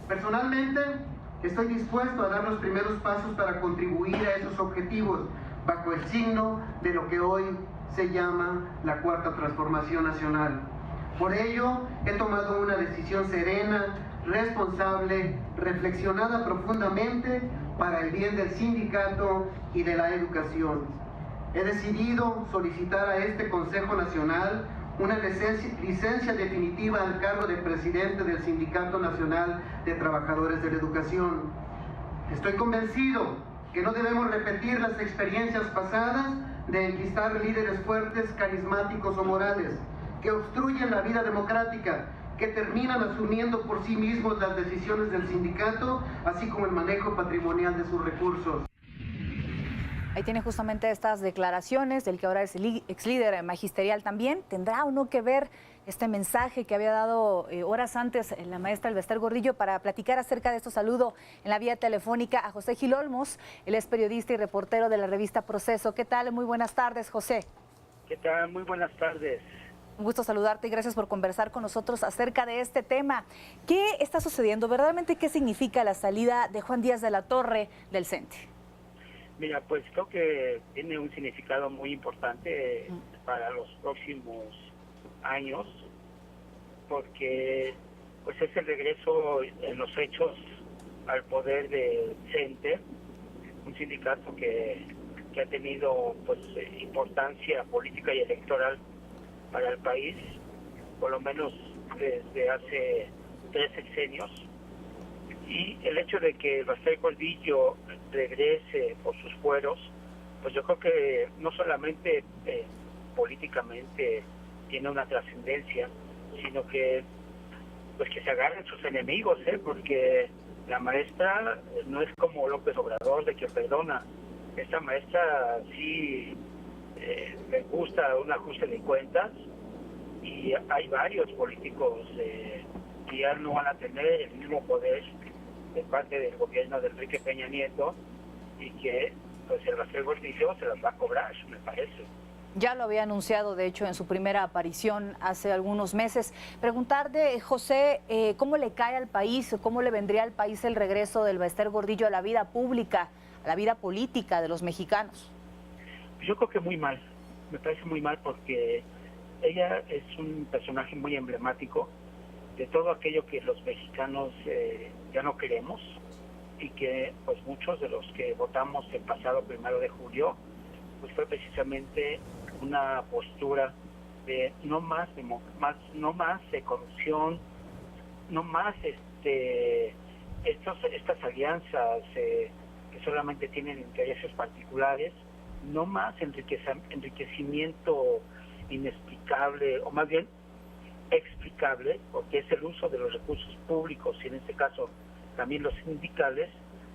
Personalmente, estoy dispuesto a dar los primeros pasos para contribuir a esos objetivos bajo el signo de lo que hoy se llama la Cuarta Transformación Nacional. Por ello, he tomado una decisión serena, responsable, reflexionada profundamente para el bien del sindicato y de la educación. He decidido solicitar a este Consejo Nacional una licencia definitiva al cargo de presidente del Sindicato Nacional de Trabajadores de la Educación. Estoy convencido que no debemos repetir las experiencias pasadas de enquistar líderes fuertes, carismáticos o morales, que obstruyen la vida democrática, que terminan asumiendo por sí mismos las decisiones del sindicato, así como el manejo patrimonial de sus recursos. Ahí tiene justamente estas declaraciones del que ahora es el ex líder magisterial también. ¿Tendrá o no que ver este mensaje que había dado horas antes la maestra Elbester Gordillo? Para platicar acerca de esto, saludo en la vía telefónica a José Gil Olmos. Él es periodista y reportero de la revista Proceso. ¿Qué tal? Muy buenas tardes, José. ¿Qué tal? Muy buenas tardes. Un gusto saludarte y gracias por conversar con nosotros acerca de este tema. ¿Qué está sucediendo? ¿Verdaderamente qué significa la salida de Juan Díaz de la Torre del CENTE? Mira, pues creo que tiene un significado muy importante para los próximos años, porque pues es el regreso en los hechos al poder del CENTE, un sindicato que ha tenido pues importancia política y electoral para el país, por lo menos desde hace 3 sexenios. Y el hecho de que Elbester Gordillo regrese por sus fueros, pues yo creo que no solamente políticamente tiene una trascendencia, sino que pues que se agarren sus enemigos, porque la maestra no es como López Obrador, de que perdona. Esta maestra sí le gusta un ajuste de cuentas, y hay varios políticos que ya no van a tener el mismo poder de parte del gobierno de Enrique Peña Nieto, y que pues Elbester Gordillo se las va a cobrar, me parece. Ya lo había anunciado, de hecho, en su primera aparición hace algunos meses. Preguntarte, José, ¿cómo le cae al país, o cómo le vendría al país el regreso de Elbester Gordillo a la vida pública, a la vida política de los mexicanos? Yo creo que muy mal, me parece muy mal, porque ella es un personaje muy emblemático de todo aquello que los mexicanos ya no queremos, y que pues muchos de los que votamos el pasado 1 de julio pues fue precisamente una postura de no más corrupción, no más estas alianzas que solamente tienen intereses particulares, no más enriquecimiento inexplicable, o más bien explicable, porque es el uso de los recursos públicos, y en este caso también los sindicales,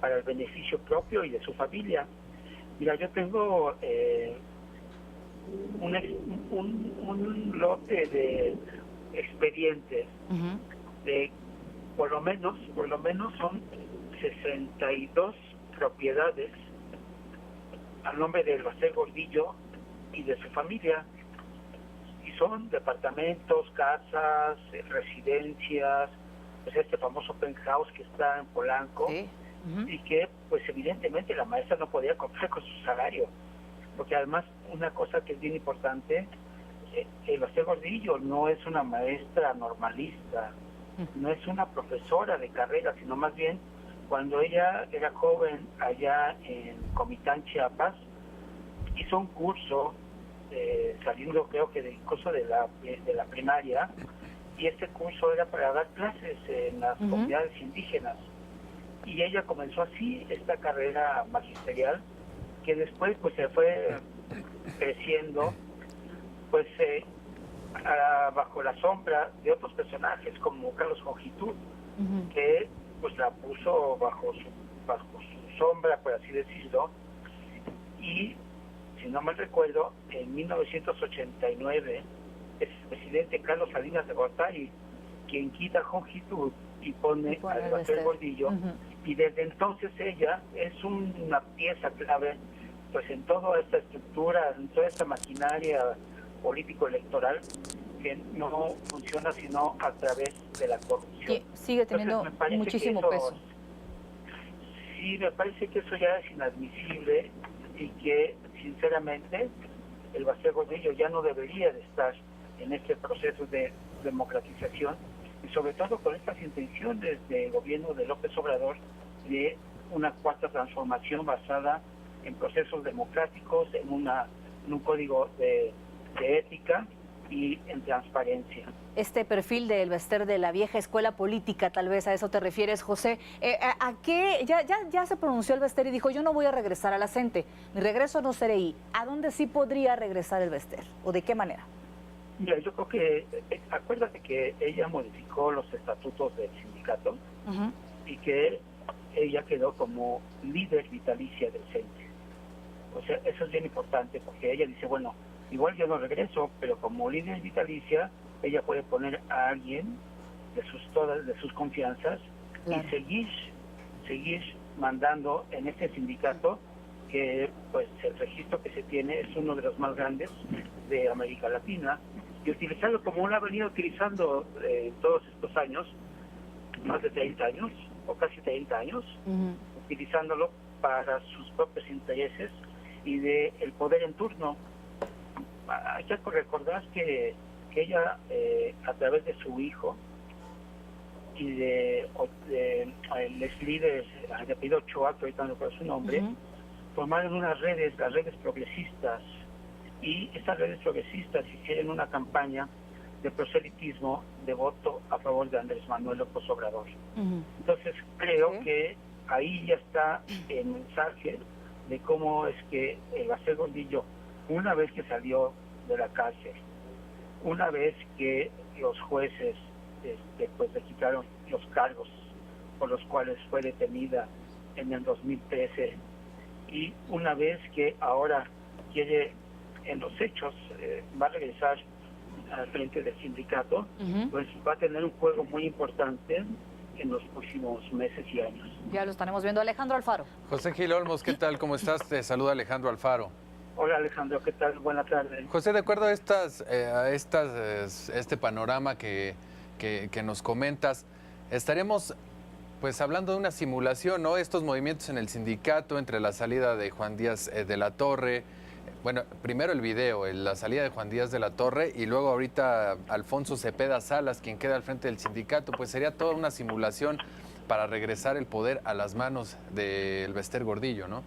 para el beneficio propio y de su familia. Mira, yo tengo un lote de expedientes de por lo menos son 62 propiedades a nombre de Elbester Gordillo y de su familia, y son departamentos, casas, residencias, pues este famoso penthouse que está en Polanco, sí. Y que pues evidentemente la maestra no podía comprar con su salario, porque además una cosa que es bien importante, Elbester Gordillo no es una maestra normalista, no es una profesora de carrera, sino más bien cuando ella era joven allá en Comitán, Chiapas, hizo un curso saliendo creo que del curso de la primaria, y este curso era para dar clases en las comunidades indígenas, y ella comenzó así esta carrera magisterial, que después pues se fue creciendo pues bajo la sombra de otros personajes como Carlos Jongitud, que pues la puso bajo su sombra, por así decirlo, y si no mal recuerdo, en 1989 es el presidente Carlos Salinas de Gortari quien quita a Jongitud y pone a Elbester Gordillo, y desde entonces ella es una pieza clave pues en toda esta estructura, en toda esta maquinaria político-electoral que no funciona sino a través de la corrupción. Sigue teniendo muchísimo peso. Sí, me parece que eso ya es inadmisible y que, sinceramente, el Baster Gordillo ya no debería de estar en este proceso de democratización y sobre todo con estas intenciones del gobierno de López Obrador de una cuarta transformación basada en procesos democráticos, en un código de ética y en transparencia. Este perfil del Baster de la vieja escuela política, tal vez a eso te refieres, José. ¿A qué? Ya se pronunció el Baster y dijo, yo no voy a regresar a la CENTE, mi regreso no será ahí. ¿A dónde sí podría regresar el Baster? ¿O de qué manera? Mira, yo creo que, acuérdate que ella modificó los estatutos del sindicato y que ella quedó como líder vitalicia del CENTE. O sea, eso es bien importante porque ella dice, bueno, igual yo no regreso, pero como líder vitalicia, ella puede poner a alguien de sus confianzas, claro, y seguir mandando en este sindicato que pues el registro que se tiene es uno de los más grandes de América Latina, y utilizarlo como lo ha venido utilizando todos estos años, más de 30 años, o casi 30 años, utilizándolo para sus propios intereses y de el poder en turno. Hay que recordar que ella, a través de su hijo y de el ex líder de apellido Ochoa, que ahorita no recuerdo su nombre, formaron las redes progresistas, y estas redes progresistas hicieron una campaña de proselitismo de voto a favor de Andrés Manuel López Obrador. Entonces creo que ahí ya está el mensaje de cómo es que el Baster Gordillo, una vez que salió de la cárcel, una vez que los jueces pues le quitaron los cargos por los cuales fue detenida en el 2013, y una vez que ahora quiere en los hechos va a regresar al frente del sindicato, pues va a tener un juego muy importante en los próximos meses y años. Ya lo estaremos viendo. Alejandro Alfaro. José Gil Olmos, ¿qué tal? ¿Cómo estás? Te saluda Alejandro Alfaro. Hola Alejandro, ¿qué tal? Buenas tardes. José, de acuerdo a este panorama que nos comentas, estaremos pues hablando de una simulación, ¿no? Estos movimientos en el sindicato entre la salida de Juan Díaz de la Torre, bueno, primero el video, la salida de Juan Díaz de la Torre, y luego ahorita Alfonso Cepeda Salas, quien queda al frente del sindicato, pues sería toda una simulación para regresar el poder a las manos del Baster Gordillo, ¿no?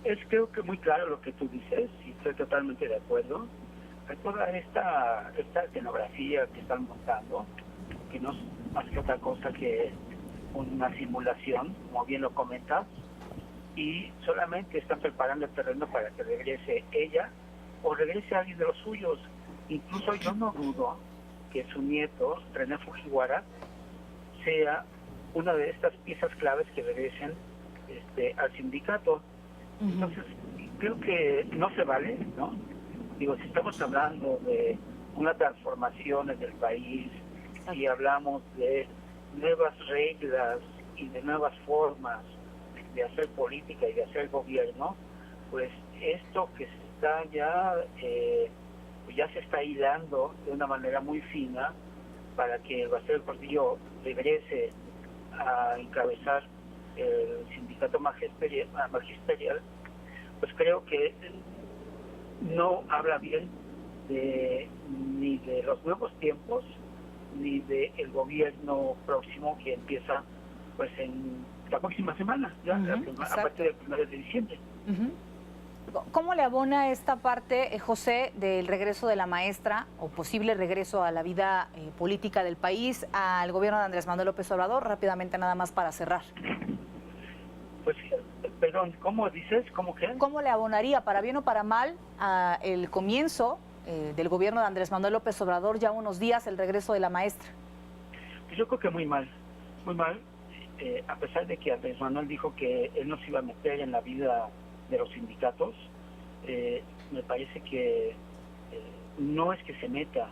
Es creo que muy claro lo que tú dices, y estoy totalmente de acuerdo. Hay toda esta escenografía que están montando, que no es más que otra cosa que una simulación, como bien lo comentas, y solamente están preparando el terreno para que regrese ella o regrese alguien de los suyos. Incluso yo no dudo que su nieto, René Fujiwara, sea una de estas piezas claves que regresen al sindicato. Entonces, creo que no se vale, ¿no? Digo, si estamos hablando de una transformación en el país, y hablamos de nuevas reglas y de nuevas formas de hacer política y de hacer gobierno, pues esto que se está pues ya se está hilando de una manera muy fina para que el Baster Gordillo regrese a encabezar el sindicato magisterial, pues creo que no habla bien ni de los nuevos tiempos ni de el gobierno próximo que empieza pues en la próxima semana, ya a partir del 1 de diciembre. ¿Cómo le abona esta parte, José, del regreso de la maestra o posible regreso a la vida política del país al gobierno de Andrés Manuel López Obrador? Rápidamente, nada más para cerrar. Pues, perdón, ¿cómo dices? ¿Cómo qué? ¿Cómo le abonaría, para bien o para mal, el comienzo del gobierno de Andrés Manuel López Obrador, ya unos días, el regreso de la maestra? Pues yo creo que muy mal, muy mal. A pesar de que Andrés Manuel dijo que él no se iba a meter en la vida de los sindicatos, me parece que no es que se meta,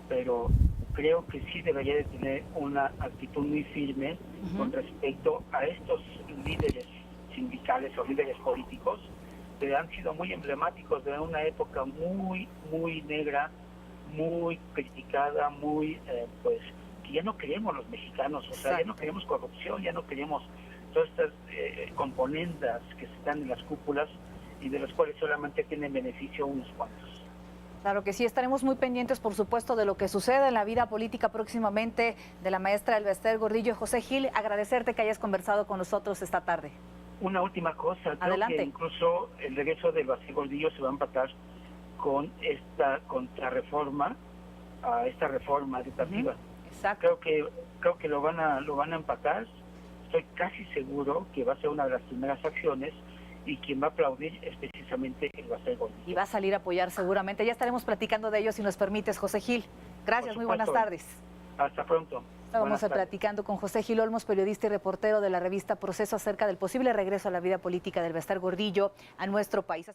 pero creo que sí debería de tener una actitud muy firme con respecto a estos líderes sindicales o líderes políticos que han sido muy emblemáticos de una época muy, muy negra muy criticada, muy, pues, que ya no queremos los mexicanos, o sea, ya no queremos corrupción, ya no queremos todas estas componendas que están en las cúpulas y de las cuales solamente tienen beneficio unos cuantos. Claro que sí, estaremos muy pendientes, por supuesto, de lo que suceda en la vida política próximamente de la maestra Elbester Gordillo. José Gil, agradecerte que hayas conversado con nosotros esta tarde. Una última cosa, Adelante. creo que incluso el regreso de Elbester Gordillo se va a empatar con esta contrarreforma, a esta reforma educativa. Exacto. Creo que lo van a empatar. Estoy casi seguro que va a ser una de las primeras acciones y quien va a aplaudir es precisamente Elbester Gordillo. Y va a salir a apoyar seguramente. Ya estaremos platicando de ello si nos permites, José Gil. Gracias, muy buenas tardes. Hasta pronto. Estábamos platicando con José Gil Olmos, periodista y reportero de la revista Proceso, acerca del posible regreso a la vida política de Elbester Gordillo a nuestro país.